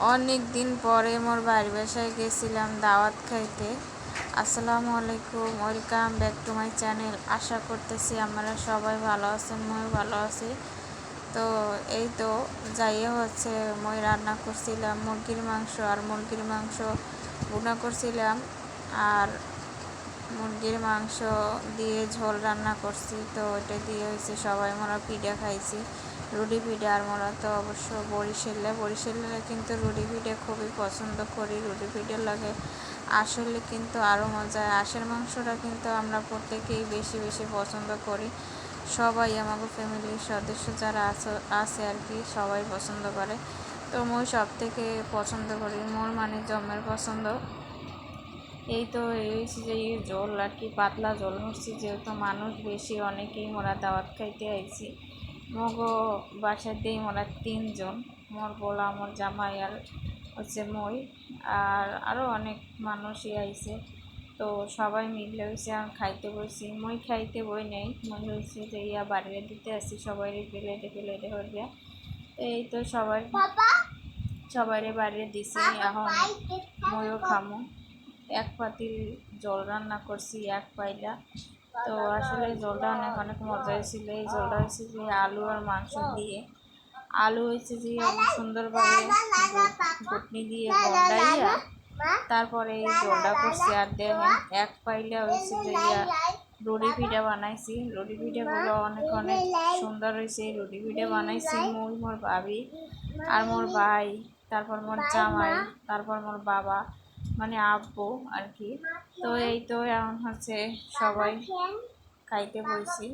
অনেক দিন পরে মোর বাড়ির বাসায় গেছিলাম দাওয়াত খাইতে। আসসালামু আলাইকুম, welcome back to my channel. আশা করতেছি আমরা সবাই ভালো আছেন, মই ভালো আছি। তো এই তো যাইয়ে হচ্ছে মই রান্না করছিলাম মুরগির মাংস, আর মুরগির মাংস ভুনা করছিলাম, আর মুরগির মাংস দিয়ে ঝোল রান্না করছি। তো ওইটা দিয়ে হয়েছে সবাই মোরা পিঠা খাইছি, রুটি পিঠা। আর মোরা তো অবশ্য বরিশালে কিন্তু রুটি পিঠা খুবই পছন্দ করি। রুটি পিঠার লাগে আসলে কিন্তু আরও মজা। হাঁসের মাংসটা কিন্তু আমরা প্রত্যেকেই বেশি বেশি পছন্দ করি। সবাই আমাদের ফ্যামিলির সদস্য যারা আছে আর কি, সবাই পছন্দ করে। তো মই সব থেকে পছন্দ করি, মোর মানে জমের পছন্দ। এই তো এই হচ্ছে যে জল আর কি, পাতলা জল হচ্ছে, যেহেতু মানুষ বেশি, অনেকেই মোরা দাওয়াত খাইতে আইছি। মগো বাসাতেই মোরা 3 জন, মোর বলা, মোর জামাই, আর হচ্ছে মই, আর আরও অনেক মানুষই আইছে। তো সবাই মিলে হয়েছে আর খাইতে বসছি। মই খাইতে বই নেই, মই হয়েছে যে বাড়িয়ে দিতে আসছি সবাই প্লেটে হইয়া। এই তো সবাইরে বাড়িয়ে দিছি, এখন মইও খামো। এক পাতিল জল রান্না করছি, এক পাইলা। তো আসলে জলটা অনেক অনেক মজা হয়েছিল। এই জলটা হয়েছে যে আলু আর মাংস দিয়ে, আলু হয়েছে যে সুন্দরভাবে ঘুটনি দিয়ে গন্ডাইয়া তারপরে এই জলটা করছি। আর দেখেন এক পাইলা হয়েছে যে রুটি পিঠা বানাইছি। রুটি পিঠাগুলো অনেক অনেক সুন্দর হয়েছে। রুটি পিঠা বানাইছি মই, মোর ভাবি, আর মোর ভাই, তারপর মোর জামাই, তারপর মোর বাবা মানে আব্বু আর কি। তো এই তো এখন হচ্ছে সবাই খাইতে বসছি।